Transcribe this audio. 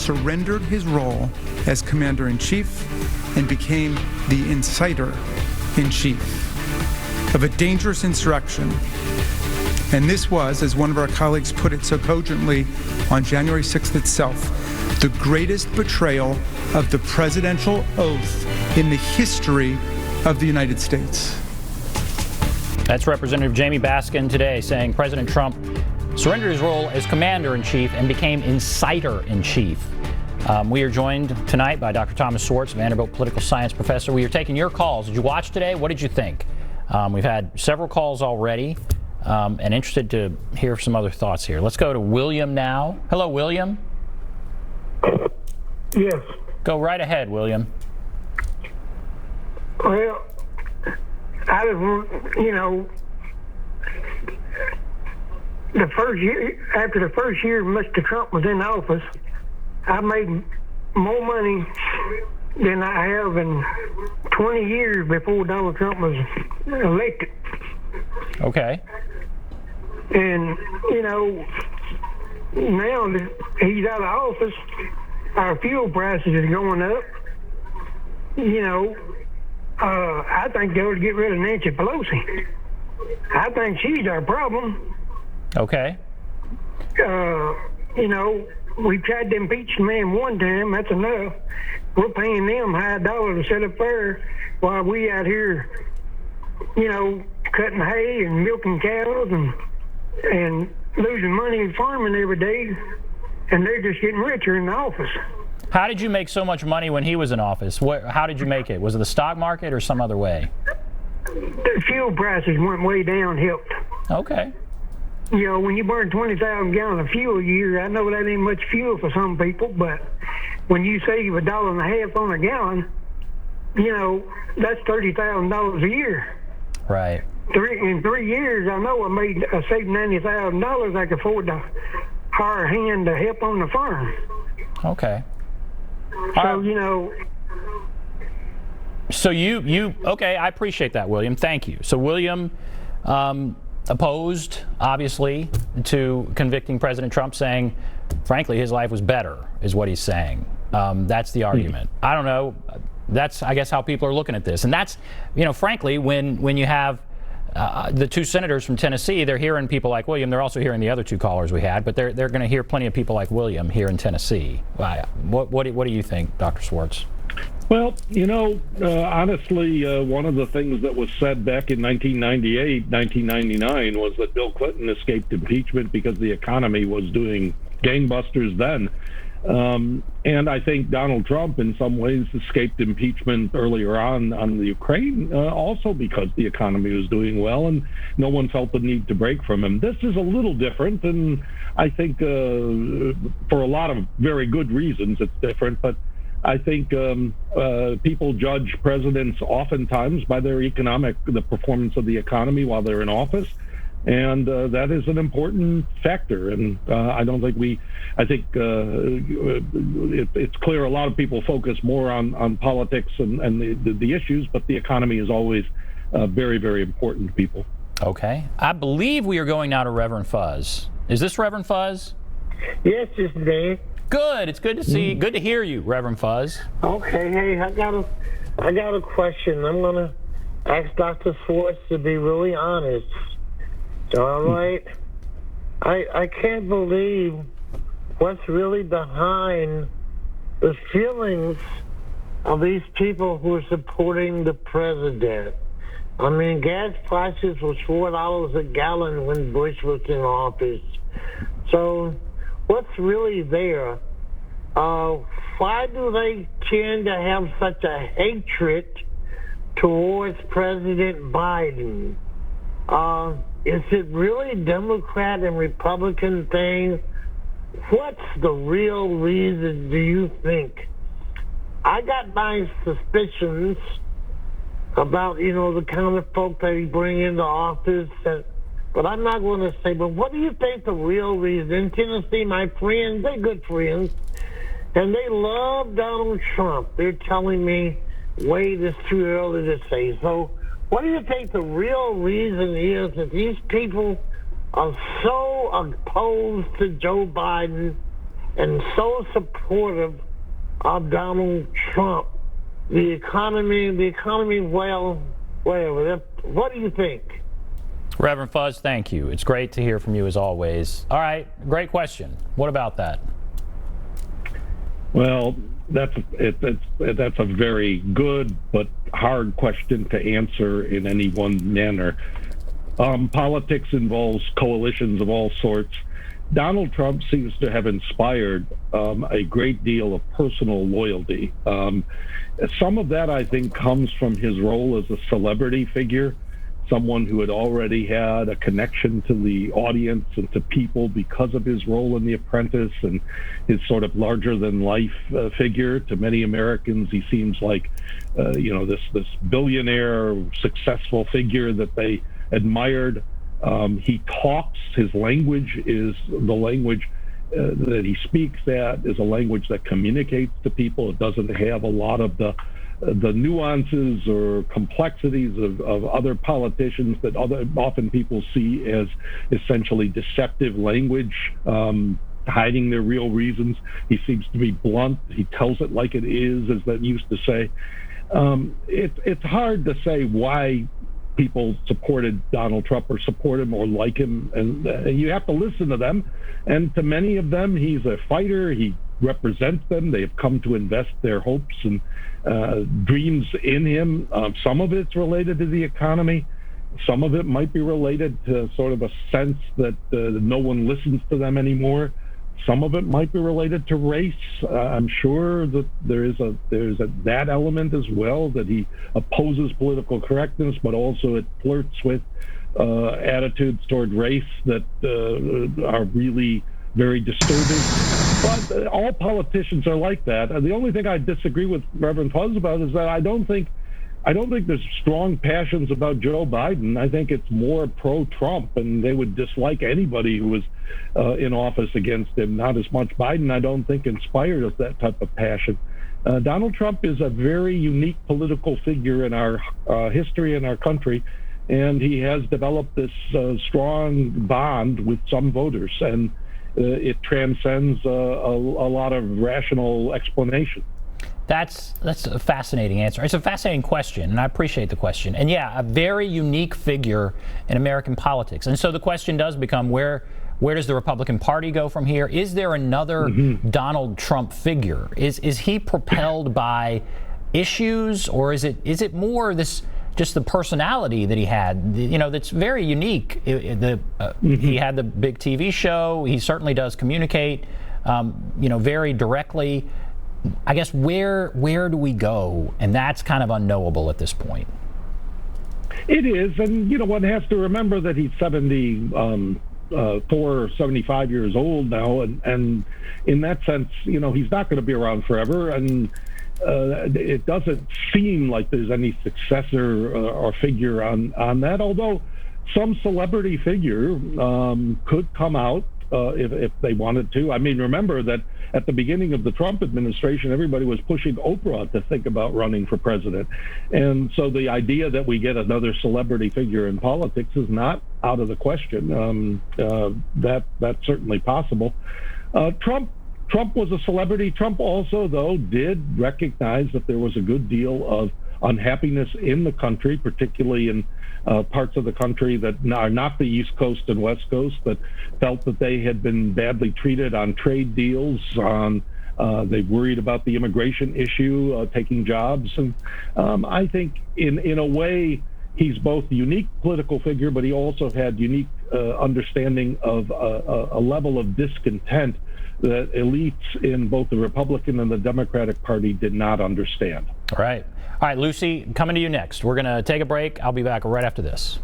surrendered his role as commander-in-chief and became the inciter-in-chief of a dangerous insurrection. And this was, as one of our colleagues put it so cogently on January 6th itself, the greatest betrayal of the presidential oath in the history of the United States. That's Representative Jamie Baskin today saying President Trump surrendered his role as commander-in-chief and became inciter-in-chief. We are joined tonight by Dr. Thomas Schwartz, Vanderbilt Political Science Professor. We are taking your calls. Did you watch today? What did you think? We've had several calls already, and interested to hear some other thoughts here. Let's go to William now. Hello, William. Yes. Go right ahead, William. Well, I was, the first year, after the first year Mr. Trump was in office, I made more money than I have in 20 years before Donald Trump was elected. Okay. And, now that he's out of office, our fuel prices are going up. I think they ought to get rid of Nancy Pelosi. I think she's our problem. Okay. We tried to impeach the man one time. That's enough. We're paying them high dollar to set up there while we out here, cutting hay and milking cows and losing money in farming every day. And they're just getting richer in the office. How did you make so much money when he was in office? How did you make it? Was it the stock market or some other way? The fuel prices went way down, helped. Okay. When you burn 20,000 gallons of fuel a year, I know that ain't much fuel for some people, but when you save $1.50 on a gallon, that's $30,000 a year. Right. In 3 years, I know I saved $90,000. I could afford to hire a hand to help on the farm. Okay. So, So okay, I appreciate that, William. Thank you. So William opposed, obviously, to convicting President Trump, saying, frankly, his life was better, is what he's saying. That's the argument. I don't know. That's, I guess, how people are looking at this. And that's, frankly, when you have the two senators from Tennessee, they're hearing people like William. They're also hearing the other two callers we had, but they're going to hear plenty of people like William here in Tennessee. What do you think, Dr. Schwartz? Well, honestly, one of the things that was said back in 1998, 1999 was that Bill Clinton escaped impeachment because the economy was doing gangbusters then. And I think Donald Trump, in some ways, escaped impeachment earlier on the Ukraine, also because the economy was doing well and no one felt the need to break from him. This is a little different, and I think for a lot of very good reasons it's different, but I think people judge presidents oftentimes by the performance of the economy while they're in office. And that is an important factor. And I think it's clear a lot of people focus more on politics and the issues, but the economy is always very, very important to people. Okay. I believe we are going now to Reverend Fuzz. Is this Reverend Fuzz? Yes, it's me. Good. It's good to see. Good to hear you, Reverend Fuzz. Okay. Hey, I got a question. I'm gonna ask Dr. Schwartz to be really honest. All right. I can't believe what's really behind the feelings of these people who are supporting the president. I mean, gas prices were $4 a gallon when Bush was in office. So what's really there? Why do they tend to have such a hatred towards President Biden? Is it really Democrat and Republican thing? What's the real reason, do you think? I got my suspicions about, the kind of folk that he bring into office, but I'm not going to say, but what do you think the real reason? In Tennessee, my friends, they're good friends, and they love Donald Trump. They're telling me, wait, it's too early to say. So what do you think the real reason is that these people are so opposed to Joe Biden and so supportive of Donald Trump. The economy, well, whatever. What do you think? Reverend Fuzz, thank you. It's great to hear from you as always. All right, great question. What about that? Well, that's a very good but hard question to answer in any one manner. Politics involves coalitions of all sorts. Donald Trump seems to have inspired a great deal of personal loyalty. Some of that, I think, comes from his role as a celebrity figure, someone who had already had a connection to the audience and to people because of his role in The Apprentice and his sort of larger-than-life figure. To many Americans, he seems like, this billionaire, successful figure that they admired. He talks. His language is the language that he speaks. That is a language that communicates to people. It doesn't have a lot of the nuances or complexities of other politicians that often people see as essentially deceptive language, hiding their real reasons. He seems to be blunt. He tells it like it is, as they used to say. It's hard to say why people supported Donald Trump or support him or like him, and you have to listen to them. And to many of them, he's a fighter. He represents them. They have come to invest their hopes and dreams in him. Some of it's related to the economy. Some of it might be related to sort of a sense that no one listens to them anymore. Some of it might be related to race. I'm sure that there's that element as well, that he opposes political correctness, but also it flirts with attitudes toward race that are really very disturbing. But all politicians are like that. And the only thing I disagree with Reverend Fuzz about is that I don't think there's strong passions about Joe Biden. I think it's more pro-Trump, and they would dislike anybody who was in office against him. Not as much Biden, I don't think, inspired us that type of passion. Donald Trump is a very unique political figure in our history in our country, and he has developed this strong bond with some voters, and it transcends a lot of rational explanation. That's a fascinating answer. It's a fascinating question, and I appreciate the question. And yeah, a very unique figure in American politics. And so the question does become, where does the Republican Party go from here? Is there another Donald Trump figure? Is he propelled by issues, or is it more just the personality that he had? That's very unique. He had the big TV show. He certainly does communicate, very directly. I guess where do we go? And that's kind of unknowable at this point. It is, and one has to remember that he's 74 or 75 years old now, and in that sense, he's not going to be around forever, and it doesn't seem like there's any successor or figure on that, although some celebrity figure could come out if they wanted to. I mean, remember that at the beginning of the Trump administration, everybody was pushing Oprah to think about running for president. And so the idea that we get another celebrity figure in politics is not out of the question. That's certainly possible. Trump was a celebrity. Trump also, though, did recognize that there was a good deal of unhappiness in the country, particularly in parts of the country that are not the East Coast and West Coast, that felt that they had been badly treated on trade deals, they worried about the immigration issue, taking jobs. And I think in a way, he's both a unique political figure, but he also had unique understanding of a level of discontent that elites in both the Republican and the Democratic Party did not understand. All right, Lucy, coming to you next. We're going to take a break. I'll be back right after this.